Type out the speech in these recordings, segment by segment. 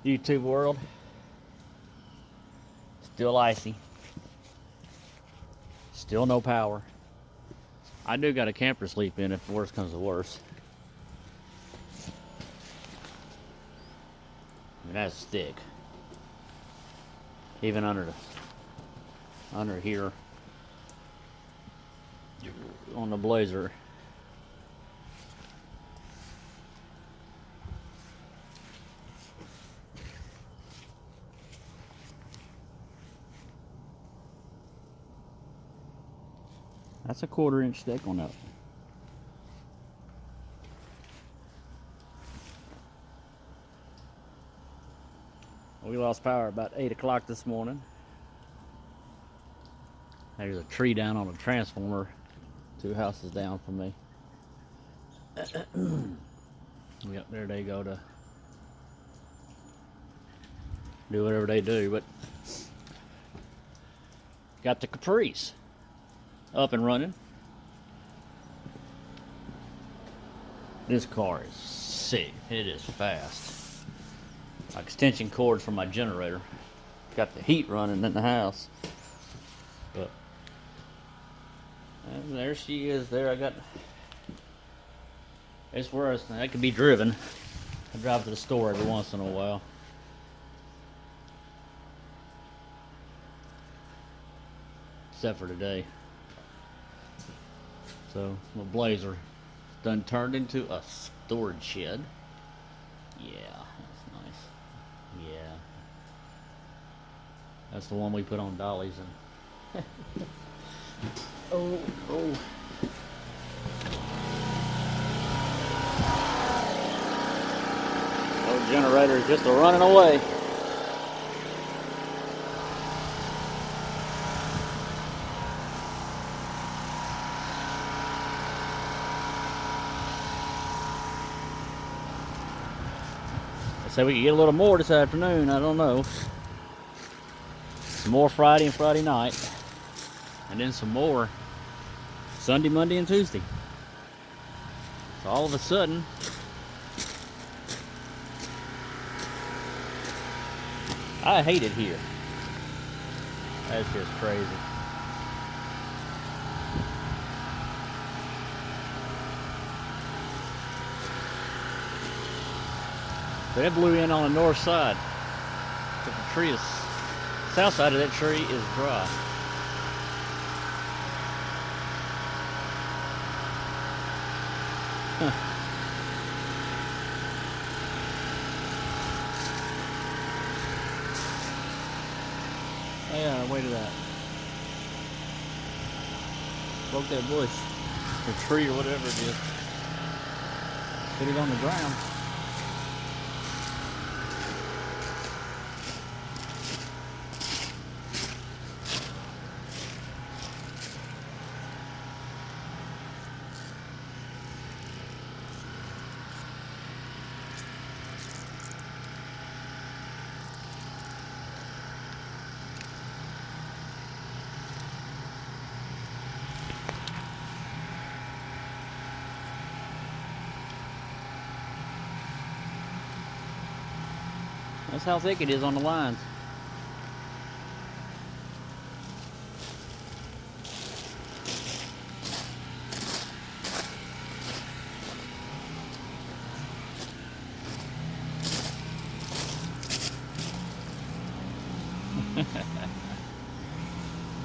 YouTube world. Still icy. Still no power. I do got a camper sleep in if the worst comes to worst. And that's thick. Even under here on the Blazer. That's a 1/4 inch thick on that. We lost power about 8 o'clock this morning. There's a tree down on a transformer 2 houses down from me. Yep, there they go to do whatever they do, but got the Caprice up and running. This car is sick. It is fast. Extension cords for my generator. Got the heat running in the house. But and there she is. There I got. It's where I could be driven. I drive to the store every once in a while. Except for today. So my Blazer done turned into a storage shed. Yeah, that's nice. Yeah. That's the one we put on dollies and oh. Old generator is just a running away. I said we could get a little more this afternoon. I don't know. Some more Friday and Friday night. And then some more Sunday, Monday, and Tuesday. So all of a sudden, I hate it here. That's just crazy. But it blew in on the north side. But the tree is, south side of that tree is dry. Huh. Oh yeah, wait to that. Broke that bush. Or tree or whatever it is. Put it on the ground. That's how thick it is on the lines.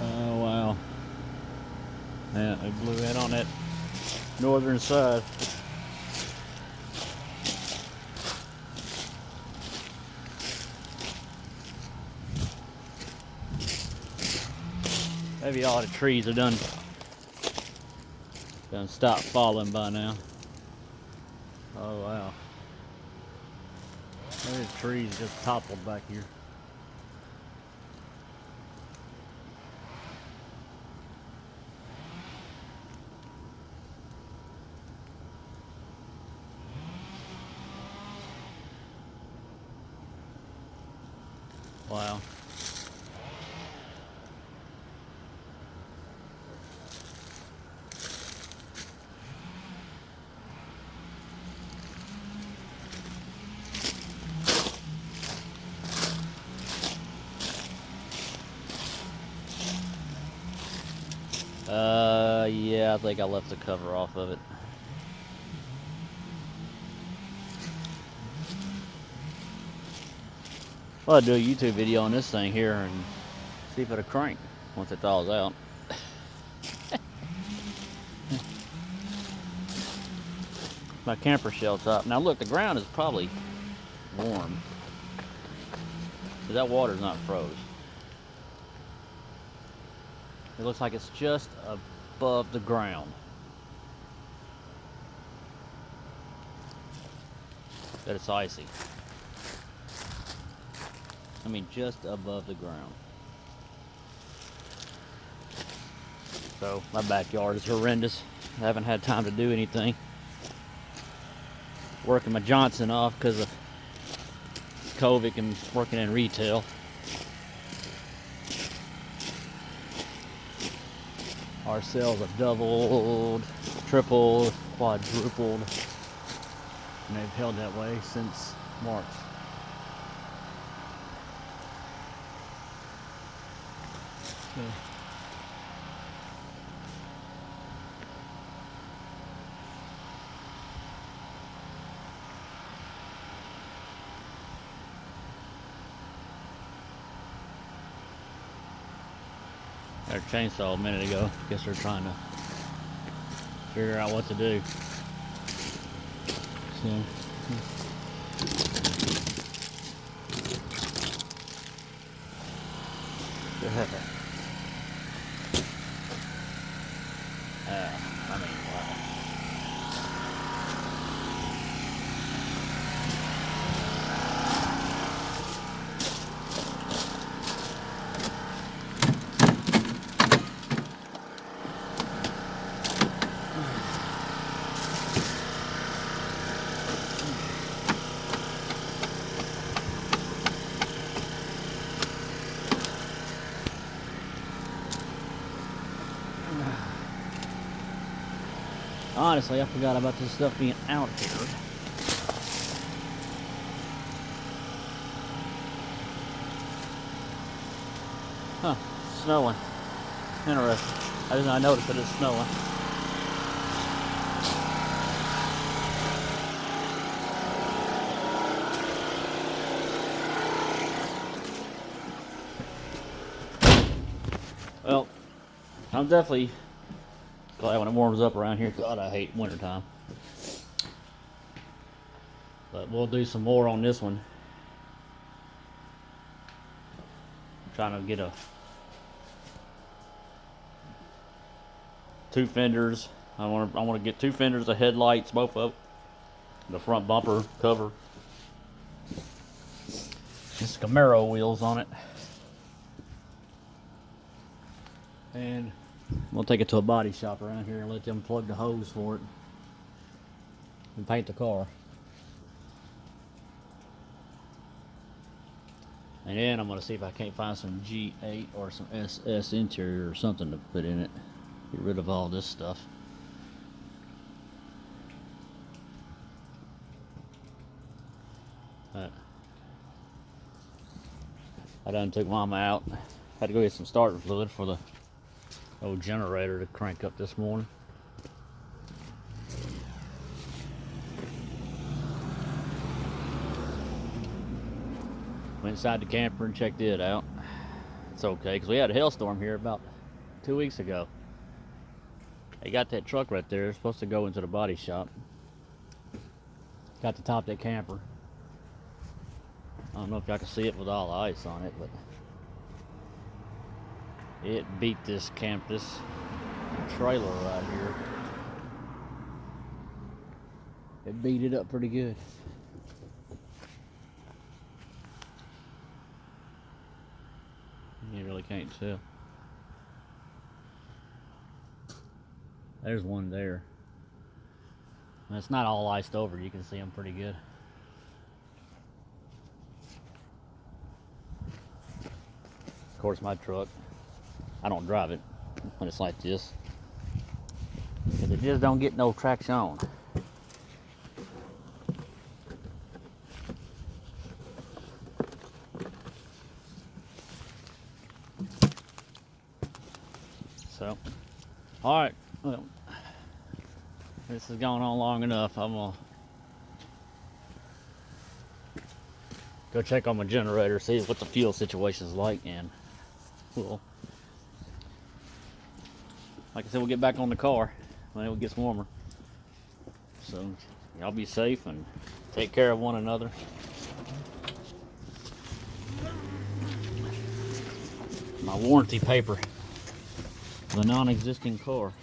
Oh wow. Yeah, it blew in on that northern side. Maybe all the trees are done stopped falling by now. Oh wow. There's trees just toppled back here. Wow. Yeah, I think I left the cover off of it. Well, I'll do a YouTube video on this thing here and see if it'll crank once it thaws out. My camper shell top. Now look, the ground is probably warm, because that water's not froze. It looks like it's just above the ground. That it's icy. I mean, just above the ground. So my backyard is horrendous. I haven't had time to do anything. Working my Johnson off because of COVID and working in retail. Our sales have doubled, tripled, quadrupled, and they've held that way since March. So. Got a chainsaw a minute ago. Guess they're trying to figure out what to do. So. I mean, wow. Honestly, I forgot about this stuff being out here. Huh, snowing. Interesting. I noticed that it's snowing. Well, I'm definitely glad when it warms up around here. God, I hate wintertime. But we'll do some more on this one. I'm trying to get two fenders. I want to get two fenders of headlights, both of the front bumper cover. Just Camaro wheels on it. And we'll take it to a body shop around here and let them plug the hose for it and paint the car. And then I'm gonna see if I can't find some G8 or some SS interior or something to put in it. Get rid of all this stuff. I done took Mama out. Had to go get some starter fluid for the old generator to crank up this morning. Went inside the camper and checked it out. It's okay, because we had a hailstorm here about 2 weeks ago. They got that truck right there. It's supposed to go into the body shop. Got the top of that camper. I don't know if y'all can see it with all the ice on it, but it beat this trailer right here. It beat it up pretty good. You really can't tell. There's one there. And it's not all iced over. You can see them pretty good. Of course, my truck, I don't drive it when it's like this, because it just don't get no traction. So All right. Well, this has gone on long enough. I'm gonna go check on my generator, see what the fuel situation is like, and we'll, like I said, we'll get back on the car when it gets warmer. So y'all be safe and take care of one another. My warranty paper, the non-existing car.